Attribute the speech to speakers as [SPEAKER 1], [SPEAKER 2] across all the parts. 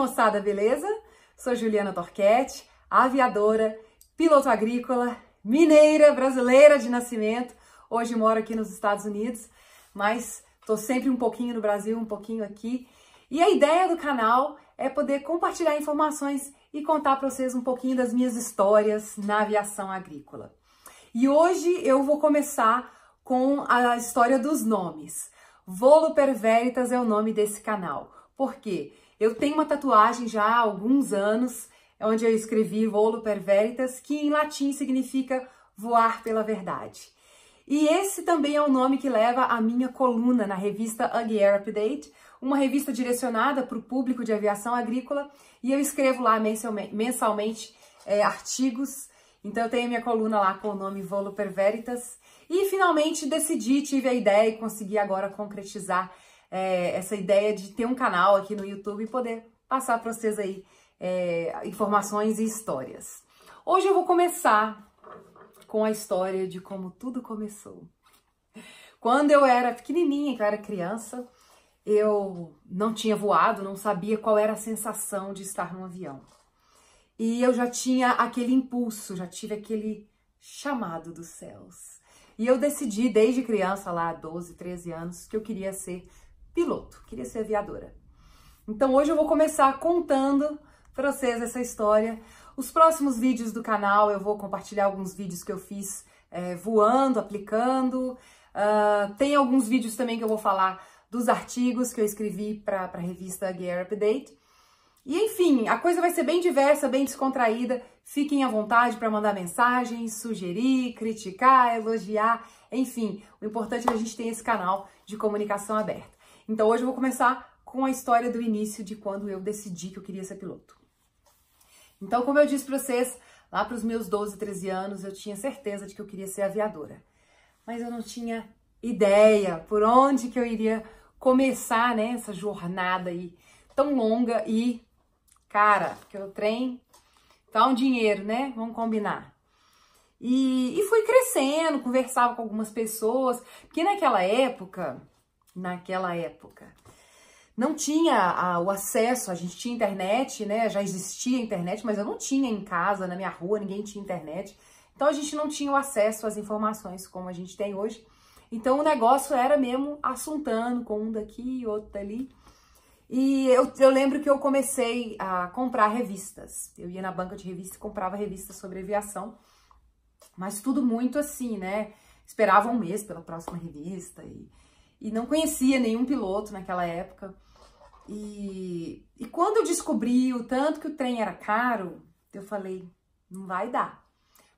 [SPEAKER 1] moçada, beleza? Sou Juliana Torquetti, aviadora, piloto agrícola, mineira, brasileira de nascimento. Hoje moro aqui nos Estados Unidos, mas tô sempre um pouquinho no Brasil, um pouquinho aqui. E a ideia do canal é poder compartilhar informações e contar para vocês um pouquinho das minhas histórias na aviação agrícola. E hoje eu vou começar com a história dos nomes. Volo per Veritas é o nome desse canal. Por quê? Eu tenho uma tatuagem já há alguns anos, onde eu escrevi Volo per Veritas, que em latim significa voar pela verdade. E esse também é o nome que leva a minha coluna na revista Ag Air Update, uma revista direcionada para o público de aviação agrícola, e eu escrevo lá mensalmente artigos. Então eu tenho a minha coluna lá com o nome Volo per Veritas. E finalmente tive a ideia e consegui agora concretizar essa ideia de ter um canal aqui no YouTube e poder passar para vocês aí informações e histórias. Hoje eu vou começar com a história de como tudo começou. Quando eu era pequenininha, que eu era criança, eu não tinha voado, não sabia qual era a sensação de estar num avião. E eu já tinha aquele impulso, já tive aquele chamado dos céus. E eu decidi desde criança, lá 12, 13 anos, que eu queria ser piloto, queria ser aviadora. Então hoje eu vou começar contando para vocês essa história. Os próximos vídeos do canal eu vou compartilhar alguns vídeos que eu fiz voando, aplicando. Tem alguns vídeos também que eu vou falar dos artigos que eu escrevi para a revista Ag Air Update. E enfim, a coisa vai ser bem diversa, bem descontraída. Fiquem à vontade para mandar mensagens, sugerir, criticar, elogiar. Enfim, o importante é a gente ter esse canal de comunicação aberta. Então hoje eu vou começar com a história do início de quando eu decidi que eu queria ser piloto. Então, como eu disse para vocês, lá para os meus 12, 13 anos, eu tinha certeza de que eu queria ser aviadora. Mas eu não tinha ideia por onde que eu iria começar, né, essa jornada aí tão longa e, cara, porque o trem tá um dinheiro, né? Vamos combinar. E fui crescendo, conversava com algumas pessoas, porque naquela época, não tinha o acesso, a gente tinha internet, né? Já existia internet, mas eu não tinha em casa, na minha rua, ninguém tinha internet. Então a gente não tinha o acesso às informações como a gente tem hoje. Então o negócio era mesmo assuntando com um daqui e outro dali. E eu lembro que eu comecei a comprar revistas. Eu ia na banca de revistas e comprava revistas sobre aviação. Mas tudo muito assim, né? Esperava um mês pela próxima revista e não conhecia nenhum piloto naquela época. E quando eu descobri o tanto que o trem era caro, eu falei, não vai dar.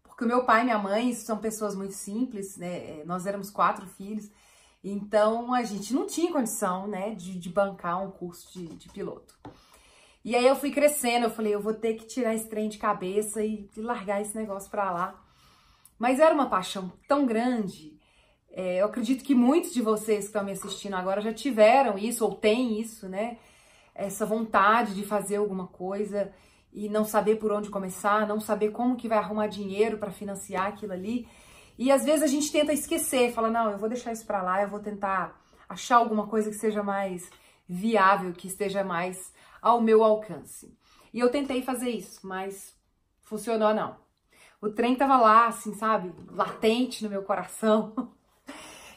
[SPEAKER 1] Porque o meu pai e minha mãe são pessoas muito simples, né? Nós éramos 4 filhos. Então, a gente não tinha condição, né, de bancar um curso de piloto. E aí eu fui crescendo, eu falei, eu vou ter que tirar esse trem de cabeça e largar esse negócio pra lá. Mas era uma paixão tão grande, eu acredito que muitos de vocês que estão me assistindo agora já tiveram isso, ou têm isso, né, essa vontade de fazer alguma coisa e não saber por onde começar, não saber como que vai arrumar dinheiro para financiar aquilo ali. E às vezes a gente tenta esquecer, fala, não, eu vou deixar isso pra lá, eu vou tentar achar alguma coisa que seja mais viável, que esteja mais ao meu alcance. E eu tentei fazer isso, mas funcionou não. O trem tava lá, assim, sabe, latente no meu coração.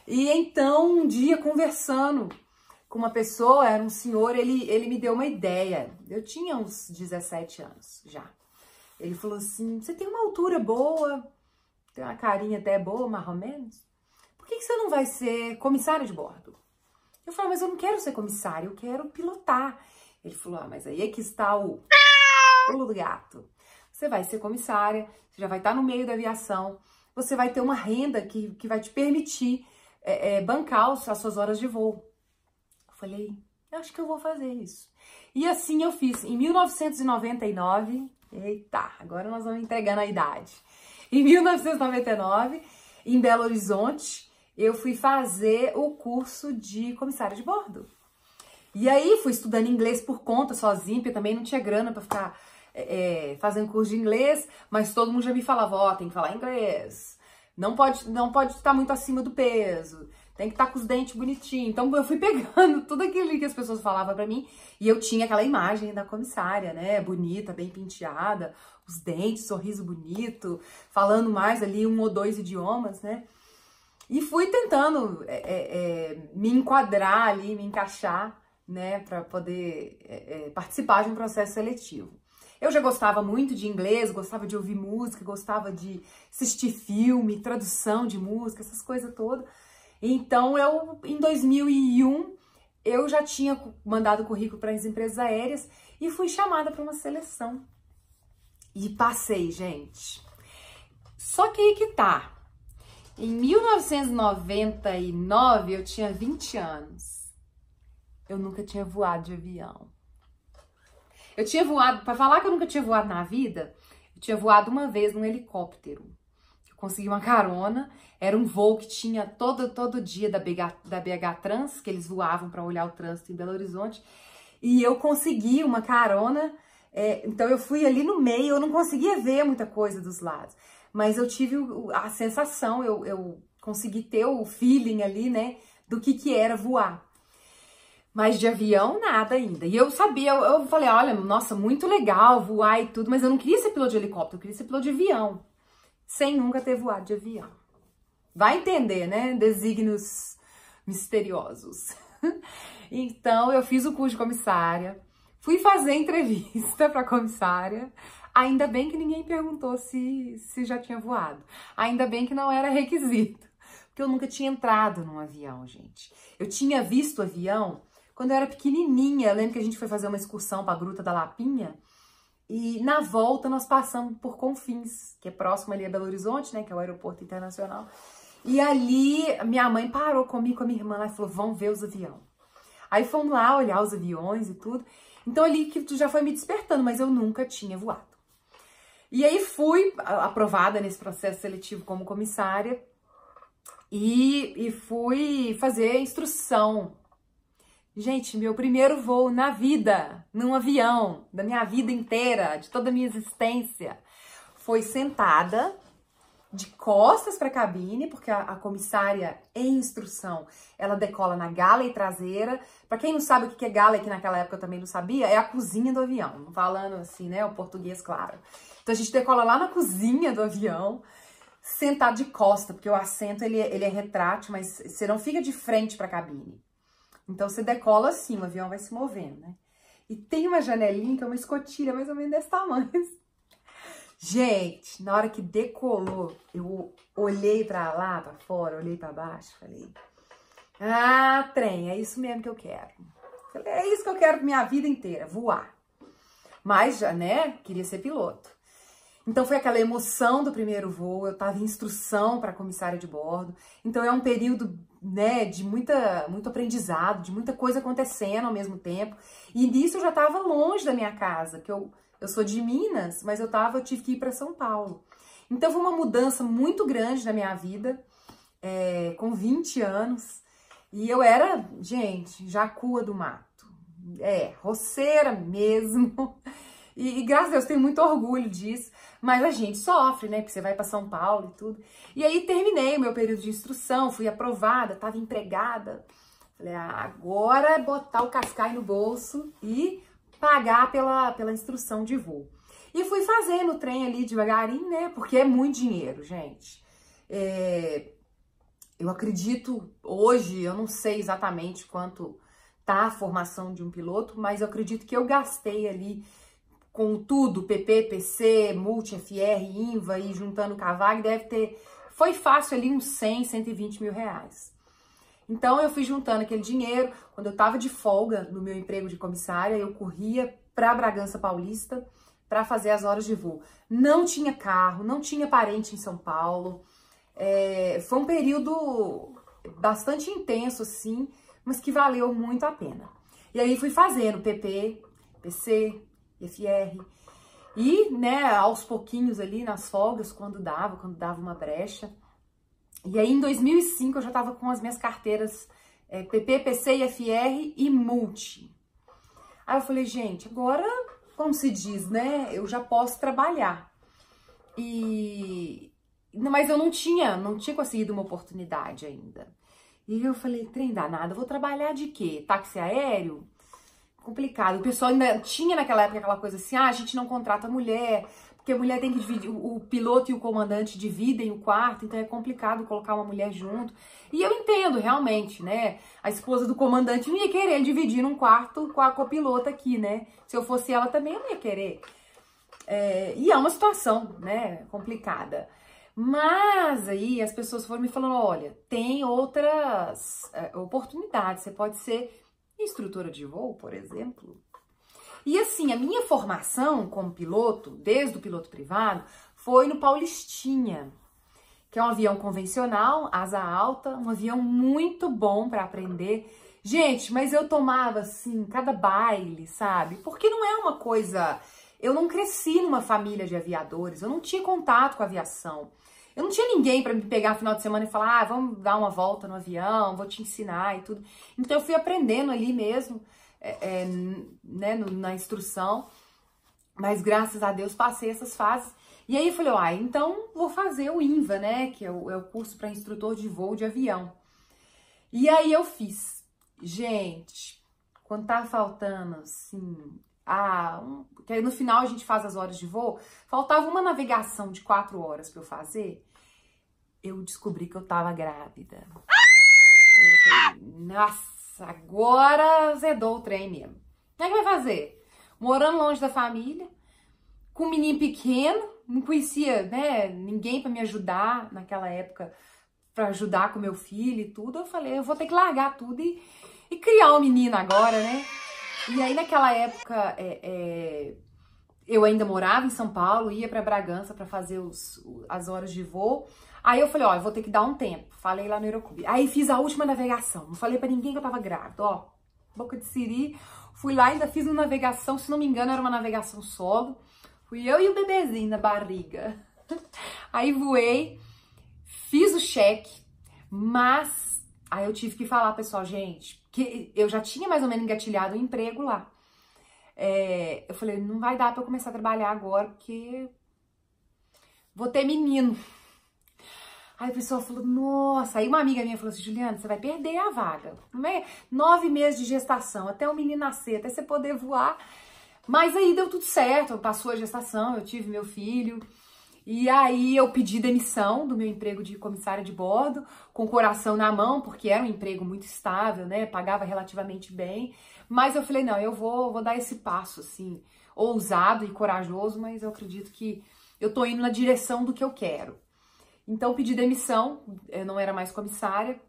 [SPEAKER 1] E então, um dia, conversando com uma pessoa, era um senhor, ele me deu uma ideia. Eu tinha uns 17 anos já. Ele falou assim, você tem uma altura boa, tem uma carinha até boa, mais ou menos. Por que você não vai ser comissária de bordo? Eu falei, mas eu não quero ser comissária, eu quero pilotar. Ele falou, mas aí é que está o pulo do gato. Você vai ser comissária, você já vai estar no meio da aviação, você vai ter uma renda que vai te permitir bancar as suas horas de voo. Eu falei, eu acho que eu vou fazer isso. E assim eu fiz. Em 1999, eita, agora nós vamos entregando a idade. Em 1999, em Belo Horizonte, eu fui fazer o curso de comissária de bordo. E aí fui estudando inglês por conta, sozinha, porque também não tinha grana para ficar fazendo curso de inglês, mas todo mundo já me falava, ó, tem que falar inglês, não pode estar muito acima do peso, tem que estar com os dentes bonitinhos. Então eu fui pegando tudo aquilo que as pessoas falavam pra mim e eu tinha aquela imagem da comissária, né, bonita, bem penteada, os dentes, sorriso bonito, falando mais ali 1 ou 2 idiomas, né? E fui tentando me enquadrar ali, me encaixar, né, para poder participar de um processo seletivo. Eu já gostava muito de inglês, gostava de ouvir música, gostava de assistir filme, tradução de música, essas coisas todas. Então, em 2001, eu já tinha mandado currículo para as empresas aéreas e fui chamada para uma seleção. E passei, gente. Só que aí que tá. Em 1999, eu tinha 20 anos. Eu nunca tinha voado de avião. Eu tinha voado, para falar que eu nunca tinha voado na vida, eu tinha voado uma vez num helicóptero. Eu consegui uma carona, era um voo que tinha todo dia da BH Trans, que eles voavam para olhar o trânsito em Belo Horizonte, e eu consegui uma carona, então eu fui ali no meio, eu não conseguia ver muita coisa dos lados, mas eu tive a sensação, eu consegui ter o feeling ali, né, do que era voar. Mas de avião, nada ainda. E eu sabia, eu falei, olha, nossa, muito legal voar e tudo, mas eu não queria ser piloto de helicóptero, eu queria ser piloto de avião, sem nunca ter voado de avião. Vai entender, né? Desígnios misteriosos. Então, eu fiz o curso de comissária, fui fazer entrevista para comissária, ainda bem que ninguém perguntou se já tinha voado, ainda bem que não era requisito, porque eu nunca tinha entrado num avião, gente. Eu tinha visto avião quando eu era pequenininha. Eu lembro que a gente foi fazer uma excursão para a Gruta da Lapinha e na volta nós passamos por Confins, que é próximo ali a Belo Horizonte, né, que é o aeroporto internacional. E ali minha mãe parou comigo, com a minha irmã lá e falou, vamos ver os aviões. Aí fomos lá olhar os aviões e tudo. Então ali que tu já foi me despertando, mas eu nunca tinha voado. E aí fui aprovada nesse processo seletivo como comissária e fui fazer instrução. Gente, meu primeiro voo na vida, num avião, da minha vida inteira, de toda a minha existência, foi sentada de costas para a cabine, porque a comissária em instrução, ela decola na galley traseira. Para quem não sabe o que é galley, que naquela época eu também não sabia, é a cozinha do avião, falando assim, né, o português claro. Então a gente decola lá na cozinha do avião, sentado de costa, porque o assento ele é retrátil, mas você não fica de frente para a cabine. Então, você decola assim, o avião vai se movendo, né? E tem uma janelinha que é uma escotilha mais ou menos desse tamanho. Gente, na hora que decolou, eu olhei pra lá, pra fora, olhei pra baixo, falei... Ah, trem, é isso mesmo que eu quero. Falei, é isso que eu quero pra minha vida inteira, voar. Mas, já, né, queria ser piloto. Então, foi aquela emoção do primeiro voo, eu tava em instrução para comissária de bordo. Então, é um período, né, de muito aprendizado, de muita coisa acontecendo ao mesmo tempo. E nisso eu já tava longe da minha casa, que eu sou de Minas, mas eu tive que ir para São Paulo. Então, foi uma mudança muito grande na minha vida, com 20 anos. E eu era, gente, jacua do mato. Roceira mesmo. E graças a Deus, tenho muito orgulho disso, mas a gente sofre, né, porque você vai para São Paulo e tudo. E aí terminei o meu período de instrução, fui aprovada, estava empregada. Falei, agora é botar o cascai no bolso e pagar pela instrução de voo. E fui fazendo o trem ali devagarinho, né, porque é muito dinheiro, gente. Eu acredito, hoje, eu não sei exatamente quanto tá a formação de um piloto, mas eu acredito que eu gastei ali com tudo, PP, PC, Multi, FR, INVA e juntando com a VAG, foi fácil ali uns 100, 120 mil reais. Então eu fui juntando aquele dinheiro, quando eu tava de folga no meu emprego de comissária, eu corria pra Bragança Paulista para fazer as horas de voo. Não tinha carro, não tinha parente em São Paulo, foi um período bastante intenso assim, mas que valeu muito a pena. E aí fui fazendo PP, PC, FR, e, né, aos pouquinhos ali nas folgas, quando dava uma brecha. E aí em 2005 eu já tava com as minhas carteiras PP, PC, FR e Multi. Aí eu falei, gente, agora, como se diz, né, eu já posso trabalhar. E Mas eu não tinha conseguido uma oportunidade ainda. E eu falei, trem danado, eu vou trabalhar de quê? Táxi aéreo? Complicado. O pessoal ainda tinha naquela época aquela coisa assim, a gente não contrata mulher, porque a mulher tem que dividir, o piloto e o comandante dividem o quarto, então é complicado colocar uma mulher junto. E eu entendo, realmente, né? A esposa do comandante não ia querer dividir um quarto com a copilota aqui, né? Se eu fosse ela também, eu não ia querer. E é uma situação, né, complicada. Mas aí as pessoas foram me falando, olha, tem outras oportunidades, você pode ser instrutora de voo, por exemplo. E assim, a minha formação como piloto, desde o piloto privado, foi no Paulistinha, que é um avião convencional, asa alta, um avião muito bom para aprender. Gente, mas eu tomava assim, cada baile, sabe? Porque não é uma coisa... Eu não cresci numa família de aviadores, eu não tinha contato com a aviação. Eu não tinha ninguém para me pegar no final de semana e falar, vamos dar uma volta no avião, vou te ensinar e tudo. Então eu fui aprendendo ali mesmo, né, na instrução, mas graças a Deus passei essas fases. E aí eu falei, então vou fazer o INVA, né, que é o curso para instrutor de voo de avião. E aí eu fiz. Gente, quando tava faltando, assim... que aí no final a gente faz as horas de voo, faltava uma navegação de 4 horas para eu fazer, eu descobri que eu tava grávida. Aí eu falei, nossa, agora zedou o trem mesmo. Como é que vai fazer? Morando longe da família, com um menino pequeno, não conhecia, né, ninguém para me ajudar naquela época, para ajudar com meu filho e tudo. Eu falei, eu vou ter que largar tudo e criar um menino agora, né? E aí, naquela época, eu ainda morava em São Paulo, ia para Bragança para fazer as horas de voo. Aí eu falei, eu vou ter que dar um tempo. Falei lá no Aeroclube. Aí fiz a última navegação. Não falei para ninguém que eu tava grávida, boca de siri. Fui lá, ainda fiz uma navegação, se não me engano, era uma navegação solo. Fui eu e o bebezinho na barriga. Aí voei, fiz o cheque, mas... Aí eu tive que falar, pessoal, gente, que eu já tinha mais ou menos engatilhado um emprego lá. Eu falei, não vai dar pra eu começar a trabalhar agora, porque vou ter menino. Aí o pessoal falou, nossa. Aí uma amiga minha falou assim, Juliana, você vai perder a vaga. 9 meses de gestação, até o menino nascer, até você poder voar. Mas aí deu tudo certo, passou a gestação, eu tive meu filho. E aí eu pedi demissão do meu emprego de comissária de bordo, com o coração na mão, porque era um emprego muito estável, né? Pagava relativamente bem. Mas eu falei, não, eu vou dar esse passo, assim, ousado e corajoso, mas eu acredito que eu tô indo na direção do que eu quero. Então pedi demissão, eu não era mais comissária,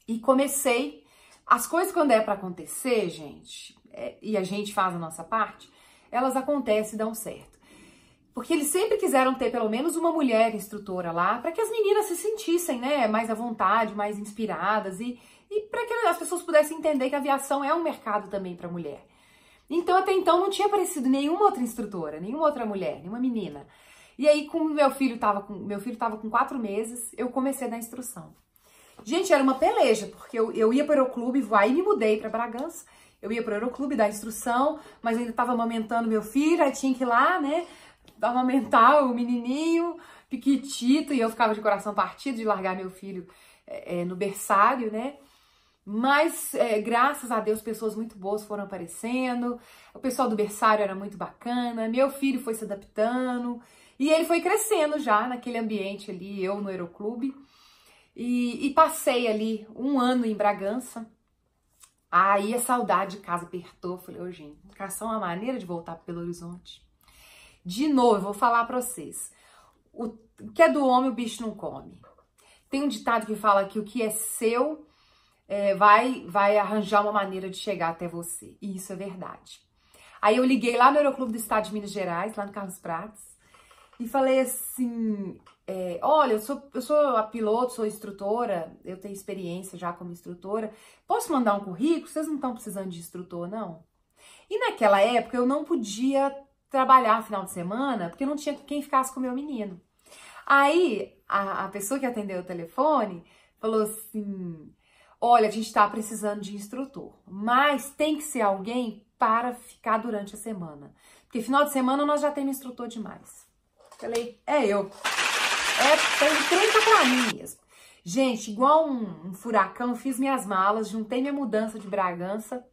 [SPEAKER 1] e comecei. As coisas quando é para acontecer, gente, e a gente faz a nossa parte, elas acontecem e dão certo. Porque eles sempre quiseram ter pelo menos uma mulher instrutora lá, para que as meninas se sentissem, né, mais à vontade, mais inspiradas, e para que as pessoas pudessem entender que a aviação é um mercado também para mulher. Então, até então, não tinha aparecido nenhuma outra instrutora, nenhuma outra mulher, nenhuma menina. E aí, como meu filho estava com 4 meses, eu comecei a dar instrução. Gente, era uma peleja, porque eu ia para o Aeroclube, aí me mudei para Bragança, eu ia para o Aeroclube dar instrução, mas ainda estava amamentando meu filho, aí tinha que ir lá, né, amamentar o menininho, piquitito, e eu ficava de coração partido de largar meu filho no berçário, né? Mas, graças a Deus, pessoas muito boas foram aparecendo, o pessoal do berçário era muito bacana, meu filho foi se adaptando, e ele foi crescendo já naquele ambiente ali, eu no Aeroclube, e passei ali 1 ano em Bragança. Aí a saudade de casa apertou, falei, gente, educação é uma maneira de voltar para Belo Horizonte. De novo, eu vou falar pra vocês, o que é do homem o bicho não come. Tem um ditado que fala que o que é seu vai arranjar uma maneira de chegar até você, e isso é verdade. Aí eu liguei lá no Aeroclube do Estado de Minas Gerais, lá no Carlos Prates, e falei assim, olha, eu sou a piloto, sou instrutora, eu tenho experiência já como instrutora, posso mandar um currículo? Vocês não estão precisando de instrutor, não? E naquela época eu não podia trabalhar final de semana, porque não tinha quem ficasse com o meu menino. Aí a pessoa que atendeu o telefone falou assim, olha, a gente tá precisando de instrutor, mas tem que ser alguém para ficar durante a semana, porque final de semana nós já temos instrutor demais. Falei, eu. Tem 30 pra mim mesmo. Gente, igual um furacão, fiz minhas malas, juntei minha mudança de Bragança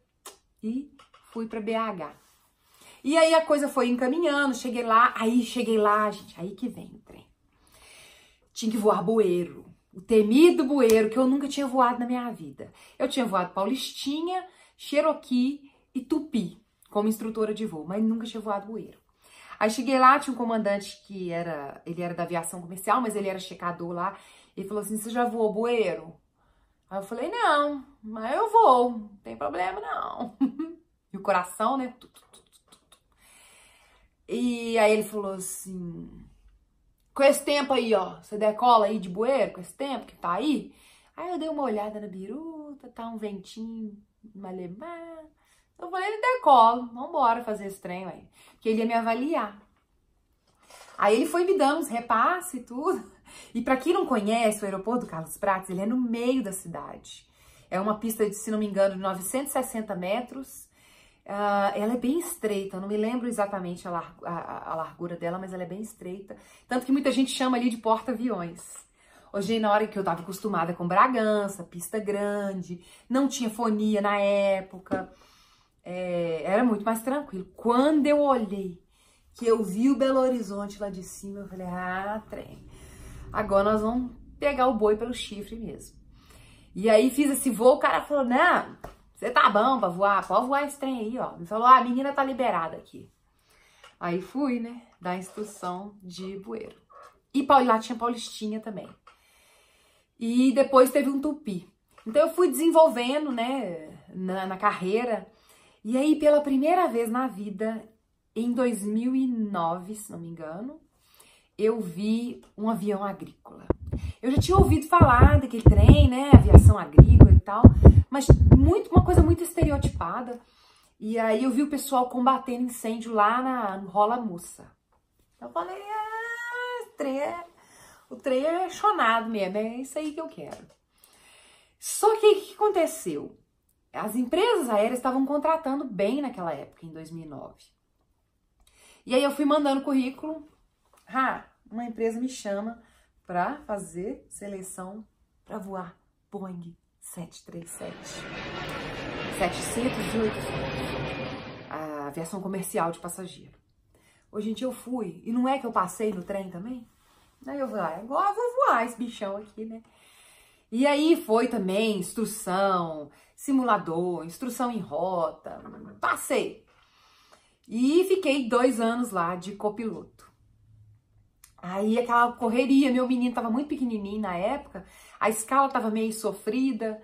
[SPEAKER 1] e fui pra BH. E aí a coisa foi encaminhando, cheguei lá, gente, aí que vem o trem. Tinha que voar bueiro, o temido bueiro que eu nunca tinha voado na minha vida. Eu tinha voado Paulistinha, Cherokee e Tupi como instrutora de voo, mas nunca tinha voado bueiro. Aí cheguei lá, tinha um comandante que ele era da aviação comercial, mas ele era checador lá. Ele falou assim, você já voou bueiro? Aí eu falei, não, mas eu vou, não tem problema não. E o coração, né? E aí ele falou assim, com esse tempo aí, ó, você decola aí de bueiro, com esse tempo que tá aí? Aí eu dei uma olhada na biruta, tá um ventinho, malemar. Eu falei, ele decola, vambora fazer esse trem aí. Porque ele ia me avaliar. Aí ele foi me dando uns repasses e tudo. E pra quem não conhece, o aeroporto do Carlos Prates, ele é no meio da cidade. É uma pista de, se não me engano, de 960 metros. Ela é bem estreita, eu não me lembro exatamente a largura dela, mas ela é bem estreita. Tanto que muita gente chama ali de porta-aviões. Hoje, na hora que eu tava acostumada com Bragança, pista grande, não tinha fonia na época, era muito mais tranquilo. Quando eu olhei, que eu vi o Belo Horizonte lá de cima, eu falei, trem. Agora nós vamos pegar o boi pelo chifre mesmo. E aí fiz esse voo, o cara falou, não, você tá bom pra voar, pode voar esse trem aí, ó. Me falou, a menina tá liberada aqui. Aí fui, né, dar instrução de bueiro. E lá tinha Paulistinha também. E depois teve um Tupi. Então eu fui desenvolvendo, né, na carreira. E aí, pela primeira vez na vida, em 2009, se não me engano, eu vi um avião agrícola. Eu já tinha ouvido falar daquele trem, né, aviação agrícola e tal, mas uma coisa muito estereotipada. E aí eu vi o pessoal combatendo incêndio lá no Rola Mussa. Eu falei, o trem é chonado mesmo, é isso aí que eu quero. Só que o que aconteceu? As empresas aéreas estavam contratando bem naquela época, em 2009. E aí eu fui mandando currículo, uma empresa me chama para fazer seleção para voar Boeing 737. 708, a aviação comercial de passageiro. Hoje em dia eu fui, e não é que eu passei no trem também? Aí eu falei, agora eu vou voar esse bichão aqui, né? E aí foi também instrução, simulador, instrução em rota, passei. E fiquei 2 anos lá de copiloto. Aí aquela correria, meu menino tava muito pequenininho na época, a escala tava meio sofrida,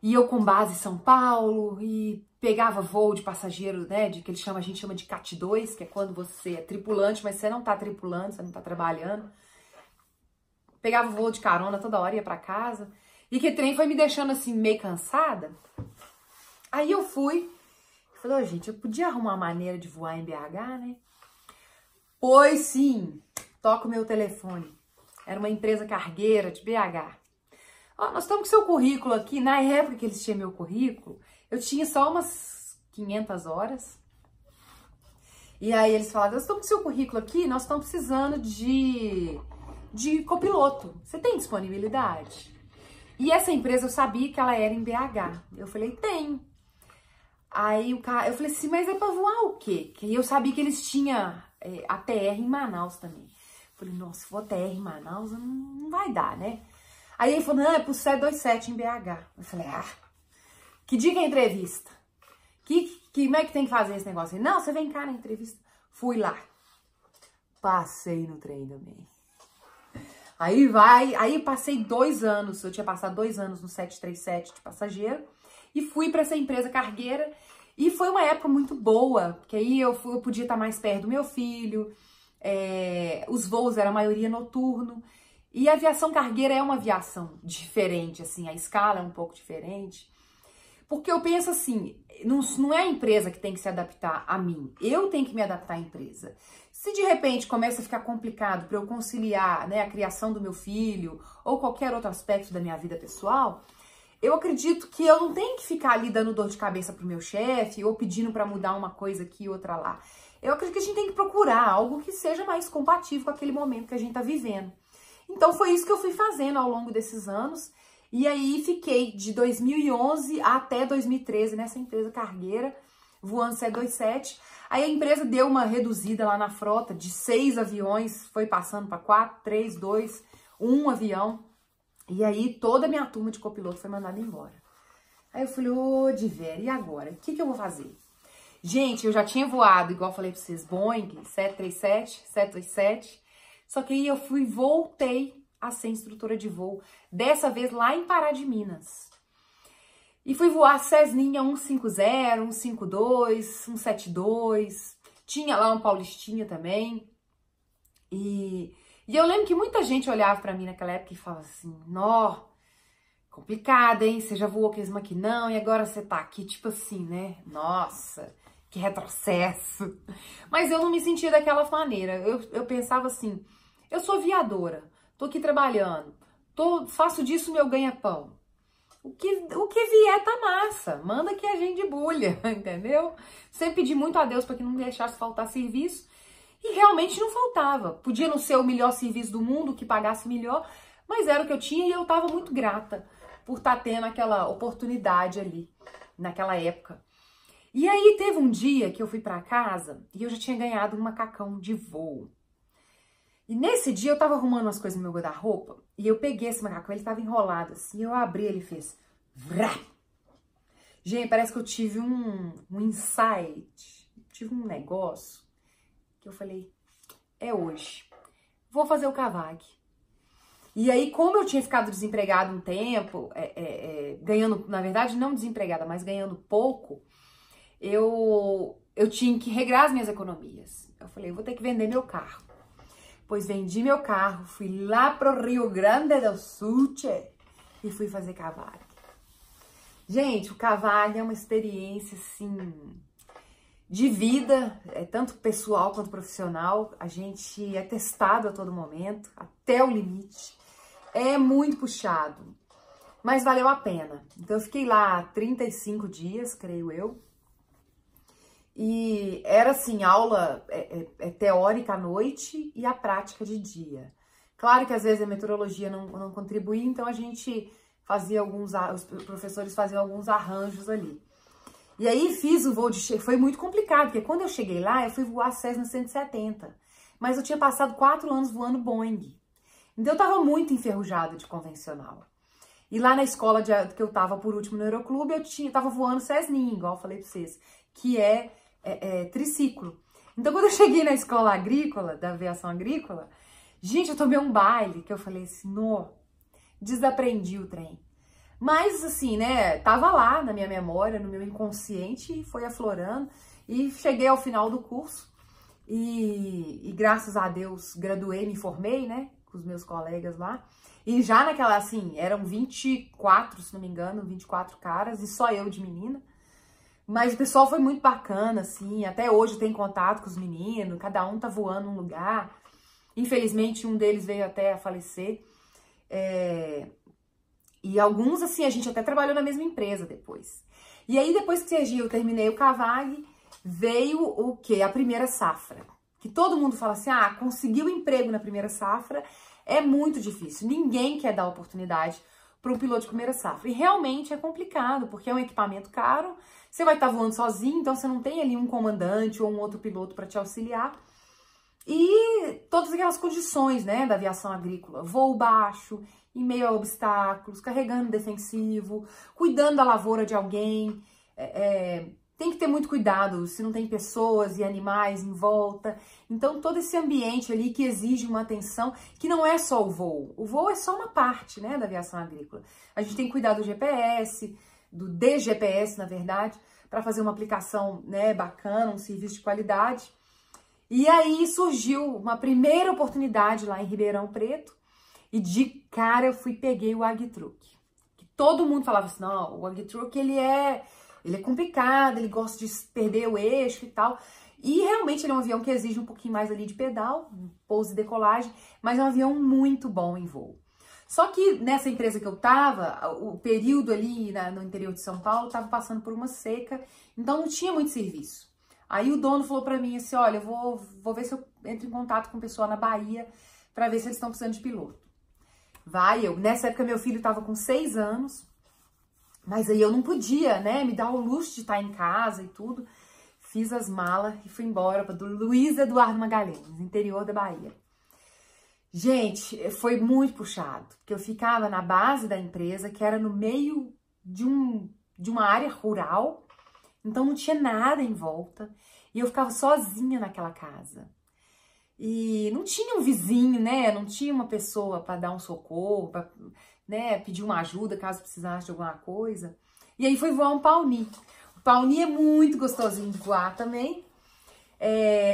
[SPEAKER 1] e eu com base em São Paulo, e pegava voo de passageiro, né, que a gente chama de CAT 2, que é quando você é tripulante, mas você não tá tripulando, você não tá trabalhando. Pegava voo de carona toda hora, ia pra casa, e que trem foi me deixando assim, meio cansada. Aí eu fui, falei, gente, eu podia arrumar uma maneira de voar em BH, né? Pois sim, toca o meu telefone. Era uma empresa cargueira de BH. Nós estamos com seu currículo aqui. Na época que eles tinham meu currículo, eu tinha só umas 500 horas. E aí eles falaram, nós estamos com seu currículo aqui, nós estamos precisando de copiloto. Você tem disponibilidade? E essa empresa, eu sabia que ela era em BH. Eu falei, tenho. Aí eu falei assim, mas é pra voar o quê? Que eu sabia que eles tinham ATR em Manaus também. Eu falei, nossa, se for ATR em Manaus, não vai dar, né? Aí ele falou, não, é pro 727 em BH. Eu falei, que dia que é a entrevista? Como é que tem que fazer esse negócio? Ele, não, você vem cá na entrevista. Fui lá. Passei no trem também. Aí passei 2 anos, eu tinha passado 2 anos no 737 de passageiro, e fui para essa empresa cargueira, e foi uma época muito boa, porque aí eu podia estar mais perto do meu filho, os voos eram a maioria noturno, e a aviação cargueira é uma aviação diferente, assim, a escala é um pouco diferente, porque eu penso assim, não é a empresa que tem que se adaptar a mim, eu tenho que me adaptar à empresa. Se de repente começa a ficar complicado para eu conciliar, né, a criação do meu filho ou qualquer outro aspecto da minha vida pessoal, eu acredito que eu não tenho que ficar ali dando dor de cabeça pro meu chefe ou pedindo para mudar uma coisa aqui e outra lá. Eu acredito que a gente tem que procurar algo que seja mais compatível com aquele momento que a gente tá vivendo. Então foi isso que eu fui fazendo ao longo desses anos. E aí fiquei de 2011 até 2013 nessa empresa cargueira, voando 727. Aí a empresa deu uma reduzida lá na frota de 6 aviões, foi passando para 4, 3, 2, 1 avião. E aí toda a minha turma de copiloto foi mandada embora. Aí eu falei, ô, de velho, e agora? O que eu vou fazer? Gente, eu já tinha voado, igual eu falei pra vocês, Boeing 737, 727. Só que aí eu voltei a ser instrutora de voo, dessa vez lá em Pará de Minas. E fui voar Cessninha 150, 152, 172, tinha lá um Paulistinha também. E eu lembro que muita gente olhava pra mim naquela época e falava assim, nó, complicado, hein? Você já voou aqueles maquinão e agora você tá aqui, tipo assim, né? Nossa, que retrocesso. Mas eu não me sentia daquela maneira, eu pensava assim, eu sou aviadora, tô aqui trabalhando, faço disso meu ganha-pão. O que vier tá massa, manda que a gente debulha, entendeu? Sempre pedi muito a Deus para que não deixasse faltar serviço e realmente não faltava. Podia não ser o melhor serviço do mundo, que pagasse melhor, mas era o que eu tinha e eu tava muito grata por estar tendo aquela oportunidade ali, naquela época. E aí teve um dia que eu fui para casa e eu já tinha ganhado um macacão de voo. E nesse dia eu tava arrumando umas coisas no meu guarda-roupa e eu peguei esse macacão, ele tava enrolado assim, eu abri, ele fez vrá. Gente, parece que eu tive um insight, tive um negócio que eu falei, é hoje, vou fazer o CAVAG. E aí, como eu tinha ficado desempregada um tempo, ganhando, na verdade não desempregada, mas ganhando pouco, eu tinha que regrar as minhas economias. Eu falei, vou ter que vender meu carro. Pois vendi meu carro, fui lá pro Rio Grande do Sul e fui fazer CAVAG. Gente, o CAVAG é uma experiência, assim, de vida, tanto pessoal quanto profissional. A gente é testado a todo momento, até o limite. É muito puxado, mas valeu a pena. Então eu fiquei lá 35 dias, creio eu. E era assim, aula teórica à noite e a prática de dia. Claro que às vezes a meteorologia não contribuía, então a gente fazia os professores faziam alguns arranjos ali. E aí fiz o voo foi muito complicado, porque quando eu cheguei lá, eu fui voar Cessna 170. Mas eu tinha passado 4 anos voando Boeing. Então eu tava muito enferrujada de convencional. E lá na escola que eu tava por último no Aeroclube, eu tava voando Cessninha, igual eu falei pra vocês, que é triciclo. Então, quando eu cheguei na escola agrícola, da aviação agrícola, gente, eu tomei um baile, que eu falei assim, não, desaprendi o trem. Mas, assim, né, tava lá na minha memória, no meu inconsciente, e foi aflorando, e cheguei ao final do curso, e graças a Deus, graduei, me formei, né, com os meus colegas lá, e já naquela, assim, eram 24, se não me engano, 24 caras, e só eu de menina. Mas o pessoal foi muito bacana, assim, até hoje tem contato com os meninos, cada um tá voando num lugar. Infelizmente, um deles veio até a falecer. E alguns, assim, a gente até trabalhou na mesma empresa depois. E aí, depois que eu terminei o CAVAG, veio o quê? A primeira safra. Que todo mundo fala assim, conseguir um emprego na primeira safra é muito difícil. Ninguém quer dar oportunidade para um piloto de primeira safra. E realmente é complicado, porque é um equipamento caro, você vai estar voando sozinho, então você não tem ali um comandante ou um outro piloto para te auxiliar. E todas aquelas condições, né, da aviação agrícola, voo baixo, em meio a obstáculos, carregando defensivo, cuidando da lavoura de alguém, tem que ter muito cuidado se não tem pessoas e animais em volta. Então, todo esse ambiente ali que exige uma atenção, que não é só o voo é só uma parte, né, da aviação agrícola. A gente tem que cuidar do GPS, do DGPS, na verdade, para fazer uma aplicação, né, bacana, um serviço de qualidade. E aí surgiu uma primeira oportunidade lá em Ribeirão Preto, e de cara eu peguei o Agtruck. Que todo mundo falava assim, não, o Agtruck ele é complicado, ele gosta de perder o eixo e tal. E realmente ele é um avião que exige um pouquinho mais ali de pedal, pouso e decolagem, mas é um avião muito bom em voo. Só que nessa empresa que eu tava, o período ali no interior de São Paulo tava passando por uma seca, então não tinha muito serviço. Aí o dono falou pra mim assim, olha, eu vou ver se eu entro em contato com o pessoal na Bahia pra ver se eles estão precisando de piloto. Nessa época meu filho estava com 6 anos, mas aí eu não podia, né, me dar o luxo de estar em casa e tudo. Fiz as malas e fui embora para Luiz Eduardo Magalhães, interior da Bahia. Gente, foi muito puxado, porque eu ficava na base da empresa, que era no meio de uma área rural, então não tinha nada em volta, e eu ficava sozinha naquela casa. E não tinha um vizinho, né? Não tinha uma pessoa para dar um socorro, para, né, pedir uma ajuda caso precisasse de alguma coisa. E aí foi voar um pauni. O pauni é muito gostosinho de voar também.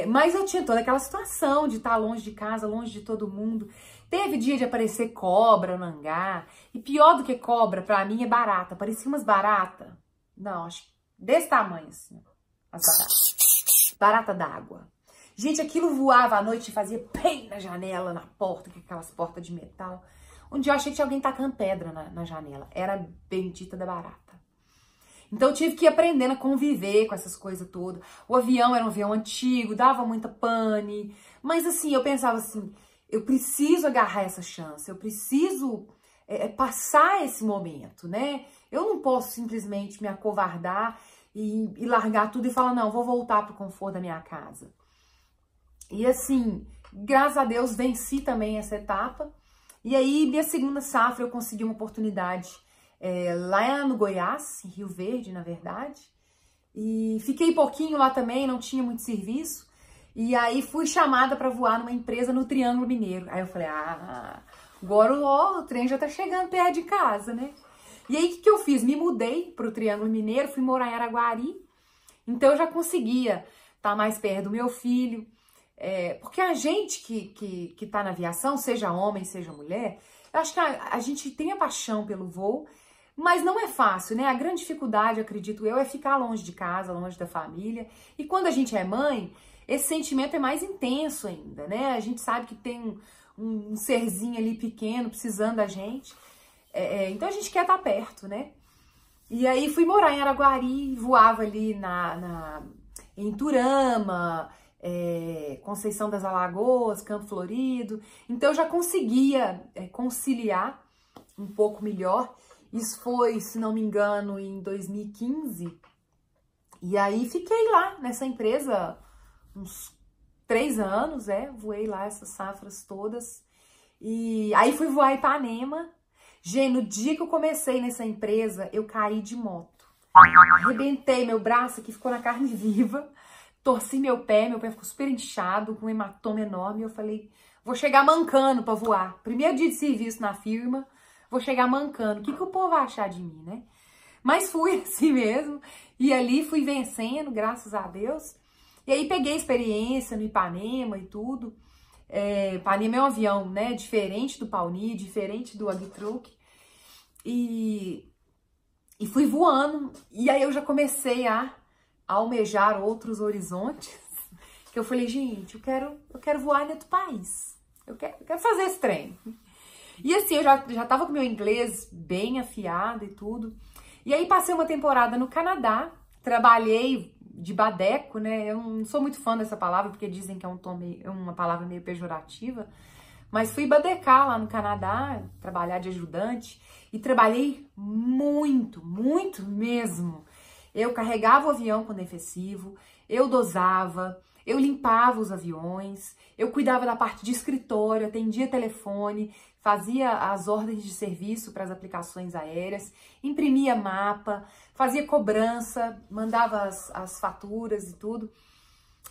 [SPEAKER 1] Mas eu tinha toda aquela situação de estar longe de casa, longe de todo mundo. Teve dia de aparecer cobra no hangar. E pior do que cobra, pra mim, é barata. Parecia umas baratas. Não, acho que desse tamanho, assim. As baratas. Barata d'água. Gente, aquilo voava à noite e fazia pei na janela, na porta, com aquelas portas de metal. Um dia eu achei que tinha alguém tacando pedra na janela. Era a bendita da barata. Então eu tive que ir aprendendo a conviver com essas coisas todas. O avião era um avião antigo, dava muita pane. Mas assim, eu pensava assim, eu preciso agarrar essa chance, eu preciso passar esse momento, né? Eu não posso simplesmente me acovardar e largar tudo e falar, não, vou voltar pro conforto da minha casa. E assim, graças a Deus, venci também essa etapa. E aí, minha segunda safra, eu consegui uma oportunidade lá no Goiás, em Rio Verde, na verdade. E fiquei pouquinho lá também, não tinha muito serviço. E aí, fui chamada para voar numa empresa no Triângulo Mineiro. Aí eu falei, agora o trem já tá chegando perto de casa, né? E aí, o que eu fiz? Me mudei pro Triângulo Mineiro, fui morar em Araguari. Então, eu já conseguia estar mais perto do meu filho. Porque a gente que tá na aviação, seja homem, seja mulher, eu acho que a gente tem a paixão pelo voo, mas não é fácil, né? A grande dificuldade, acredito eu, é ficar longe de casa, longe da família. E quando a gente é mãe, esse sentimento é mais intenso ainda, né? A gente sabe que tem um serzinho ali pequeno precisando da gente. Então a gente quer estar perto, né? E aí fui morar em Araguari, voava ali em Turama, Conceição das Alagoas, Campo Florido. Então eu já conseguia conciliar um pouco melhor. Isso foi, se não me engano, em 2015. E aí fiquei lá nessa empresa uns 3 anos, voei lá essas safras todas. E aí fui voar em Ipanema. Gente, no dia que eu comecei nessa empresa, eu caí de moto. Arrebentei meu braço aqui, ficou na carne viva. Torci meu pé ficou super inchado, com um hematoma enorme. Eu falei, vou chegar mancando pra voar. Primeiro dia de serviço na firma, vou chegar mancando. O que o povo vai achar de mim, né? Mas fui assim mesmo. E ali fui vencendo, graças a Deus. E aí peguei experiência no Ipanema e tudo. Ipanema é um avião, né? Diferente do Pauni, diferente do Agtruck. E fui voando. E aí eu já comecei a almejar outros horizontes, que eu falei, gente, eu quero voar em outro país, eu quero fazer esse trem. E assim, eu já tava com meu inglês bem afiado e tudo, e aí passei uma temporada no Canadá, trabalhei de badeco, né, eu não sou muito fã dessa palavra, porque dizem que é uma palavra meio pejorativa, mas fui badecar lá no Canadá, trabalhar de ajudante, e trabalhei muito, muito mesmo. Eu carregava o avião com defensivo, eu dosava, eu limpava os aviões, eu cuidava da parte de escritório, atendia telefone, fazia as ordens de serviço para as aplicações aéreas, imprimia mapa, fazia cobrança, mandava as faturas e tudo.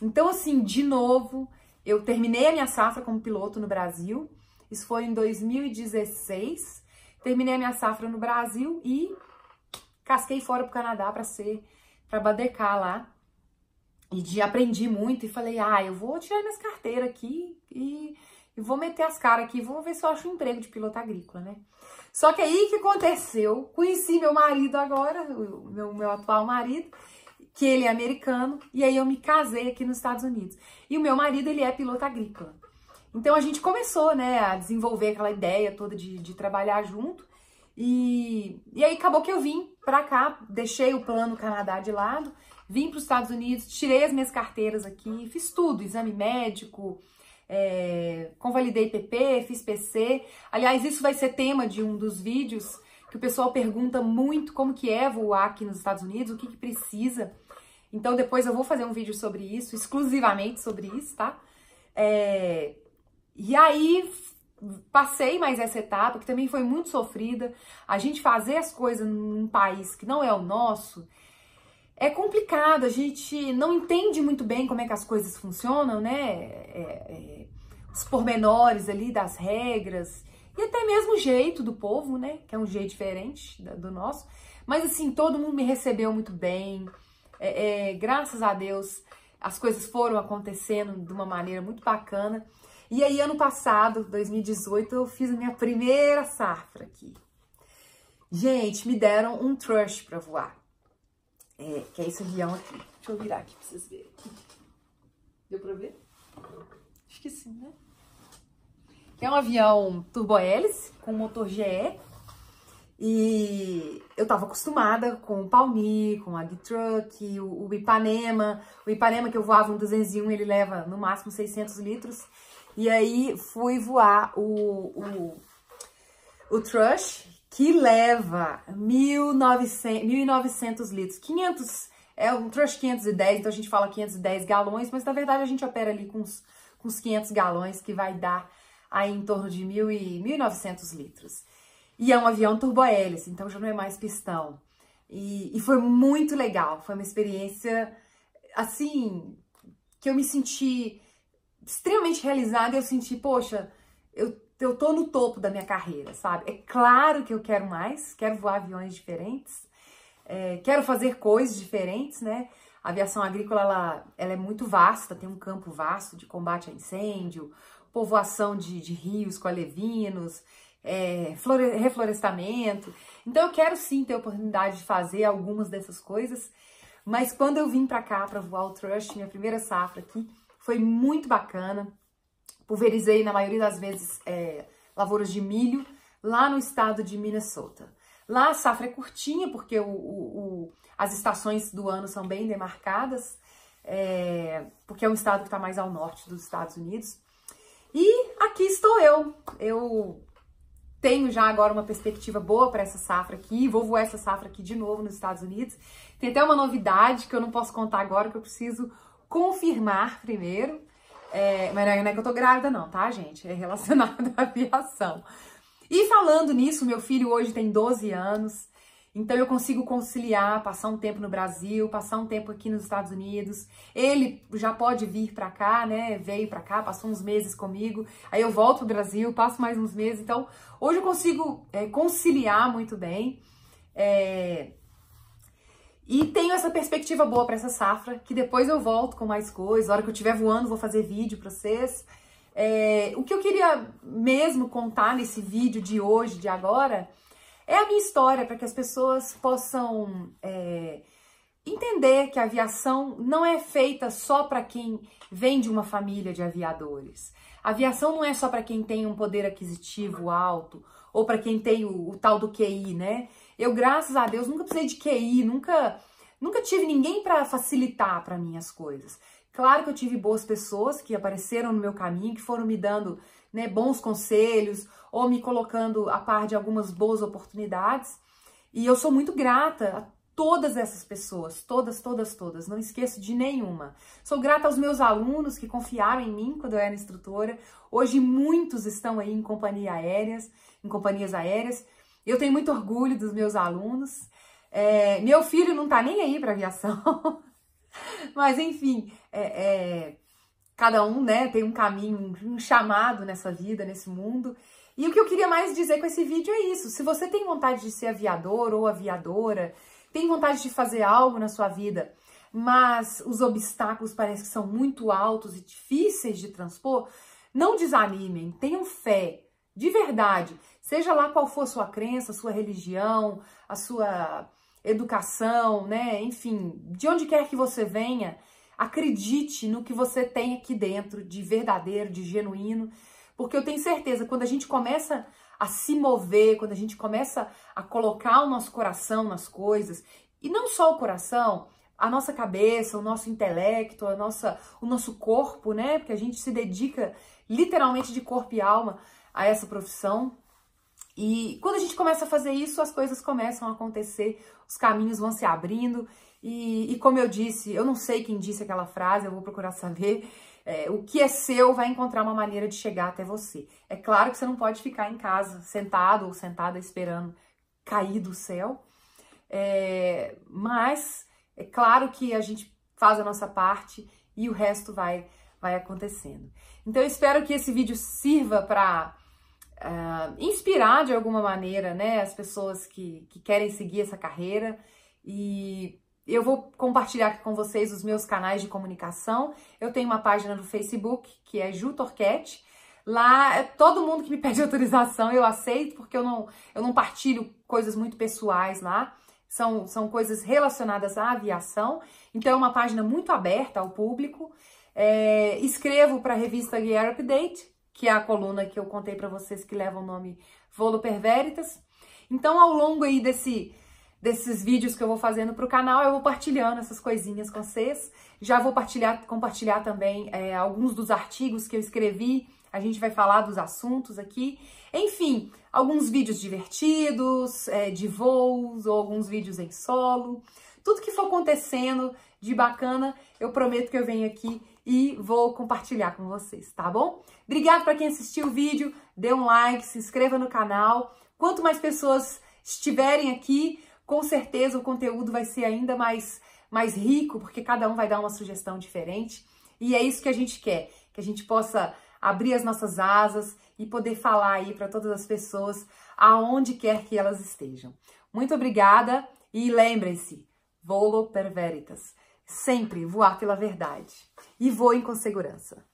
[SPEAKER 1] Então, assim, de novo, eu terminei a minha safra como piloto no Brasil, isso foi em 2016, terminei a minha safra no Brasil e casquei fora pro Canadá para badecar lá. E aprendi muito e falei, eu vou tirar minhas carteiras aqui e vou meter as caras aqui, vou ver se eu acho um emprego de piloto agrícola, né? Só que aí o que aconteceu? Conheci meu marido agora, o meu atual marido, que ele é americano, e aí eu me casei aqui nos Estados Unidos. E o meu marido, ele é piloto agrícola. Então a gente começou, né, a desenvolver aquela ideia toda de trabalhar junto. E aí acabou que eu vim pra cá, deixei o plano Canadá de lado, vim para os Estados Unidos, tirei as minhas carteiras aqui, fiz tudo, exame médico, convalidei PP, fiz PC. Aliás, isso vai ser tema de um dos vídeos que o pessoal pergunta muito como que é voar aqui nos Estados Unidos, o que que precisa. Então depois eu vou fazer um vídeo sobre isso, exclusivamente sobre isso, tá? E aí passei mais essa etapa, que também foi muito sofrida. A gente fazer as coisas num país que não é o nosso é complicado, a gente não entende muito bem como é que as coisas funcionam, né? Os pormenores ali das regras e até mesmo o jeito do povo, né? Que é um jeito diferente do nosso. Mas assim, todo mundo me recebeu muito bem. Graças a Deus, as coisas foram acontecendo de uma maneira muito bacana. E aí, ano passado, 2018, eu fiz a minha primeira safra aqui. Gente, me deram um Thrush para voar. Que é esse avião aqui. Deixa eu virar aqui pra vocês verem. Deu pra ver? Acho que sim, né? Que é um avião turbohélice com motor GE. E eu tava acostumada com o Palmi, com o Agtruck, o Ipanema. O Ipanema que eu voava um 201, ele leva no máximo 600 litros. E aí fui voar o Thrush, que leva 1.900 litros. 500, é um Thrush 510, então a gente fala 510 galões, mas na verdade a gente opera ali com uns 500 galões, que vai dar aí em torno de 1.900 litros. E é um avião turbohélice, então já não é mais pistão. E foi muito legal, foi uma experiência, assim, que eu me senti extremamente realizada. Eu senti, poxa, eu tô no topo da minha carreira, sabe? É claro que eu quero mais, quero voar aviões diferentes, quero fazer coisas diferentes, né? A aviação agrícola, ela é muito vasta, tem um campo vasto de combate a incêndio, povoação de rios com alevinos, reflorestamento. Então eu quero sim ter a oportunidade de fazer algumas dessas coisas, mas quando eu vim pra cá pra voar o Thrush, minha primeira safra aqui, foi muito bacana. Pulverizei, na maioria das vezes, lavouras de milho, lá no estado de Minnesota. Lá a safra é curtinha, porque as estações do ano são bem demarcadas, porque é um estado que está mais ao norte dos Estados Unidos. E aqui estou eu. Eu tenho já agora uma perspectiva boa para essa safra aqui, vou voar essa safra aqui de novo nos Estados Unidos. Tem até uma novidade que eu não posso contar agora, que eu preciso confirmar primeiro. Mas não é que eu tô grávida não, tá, gente? É relacionado à aviação. E falando nisso, meu filho hoje tem 12 anos, então eu consigo conciliar, passar um tempo no Brasil, passar um tempo aqui nos Estados Unidos. Ele já pode vir pra cá, né? Veio pra cá, passou uns meses comigo, aí eu volto pro Brasil, passo mais uns meses. Então, hoje eu consigo conciliar muito bem. E tenho essa perspectiva boa para essa safra, que depois eu volto com mais coisas. A hora que eu estiver voando, vou fazer vídeo para vocês. O que eu queria mesmo contar nesse vídeo de hoje, de agora, é a minha história, para que as pessoas possam entender que a aviação não é feita só para quem vem de uma família de aviadores. A aviação não é só para quem tem um poder aquisitivo alto, ou para quem tem o tal do QI, né? Eu, graças a Deus, nunca precisei de QI, nunca tive ninguém para facilitar para mim as coisas. Claro que eu tive boas pessoas que apareceram no meu caminho, que foram me dando, né, bons conselhos, ou me colocando a par de algumas boas oportunidades. E eu sou muito grata a todas essas pessoas, todas, não esqueço de nenhuma. Sou grata aos meus alunos que confiaram em mim quando eu era instrutora. Hoje muitos estão aí em companhias aéreas. Eu tenho muito orgulho dos meus alunos. Meu filho não tá nem aí para aviação, mas enfim, cada um, né, tem um caminho, um chamado nessa vida, nesse mundo. E o que eu queria mais dizer com esse vídeo é isso. Se você tem vontade de ser aviador ou aviadora, tem vontade de fazer algo na sua vida, mas os obstáculos parecem que são muito altos e difíceis de transpor, não desanimem, tenham fé, de verdade. Seja lá qual for a sua crença, a sua religião, a sua educação, né? Enfim, de onde quer que você venha, acredite no que você tem aqui dentro de verdadeiro, de genuíno, porque eu tenho certeza, quando a gente começa a se mover, quando a gente começa a colocar o nosso coração nas coisas, e não só o coração, a nossa cabeça, o nosso intelecto, o nosso corpo, né? Porque a gente se dedica literalmente de corpo e alma a essa profissão. E quando a gente começa a fazer isso, as coisas começam a acontecer, os caminhos vão se abrindo. E como eu disse, eu não sei quem disse aquela frase, eu vou procurar saber. O que é seu vai encontrar uma maneira de chegar até você. É claro que você não pode ficar em casa, sentado ou sentada esperando cair do céu. Mas é claro que a gente faz a nossa parte e o resto vai acontecendo. Então eu espero que esse vídeo sirva para inspirar de alguma maneira, né, as pessoas que querem seguir essa carreira. E eu vou compartilhar aqui com vocês os meus canais de comunicação. Eu tenho uma página no Facebook, que é Ju Torquete. Lá, todo mundo que me pede autorização eu aceito, porque eu não partilho coisas muito pessoais lá. São coisas relacionadas à aviação. Então é uma página muito aberta ao público. Escrevo para a revista Gear Update, que é a coluna que eu contei para vocês que leva o nome Volo per Veritas. Então, ao longo aí desses vídeos que eu vou fazendo para o canal, eu vou partilhando essas coisinhas com vocês. Já vou compartilhar também alguns dos artigos que eu escrevi. A gente vai falar dos assuntos aqui. Enfim, alguns vídeos divertidos, de voos, ou alguns vídeos em solo. Tudo que for acontecendo de bacana, eu prometo que eu venho aqui e vou compartilhar com vocês, tá bom? Obrigada para quem assistiu o vídeo, dê um like, se inscreva no canal. Quanto mais pessoas estiverem aqui, com certeza o conteúdo vai ser ainda mais rico, porque cada um vai dar uma sugestão diferente. E é isso que a gente quer, que a gente possa abrir as nossas asas e poder falar aí para todas as pessoas aonde quer que elas estejam. Muito obrigada e lembrem-se, volo per veritas. Sempre voar pela verdade. E voem com segurança.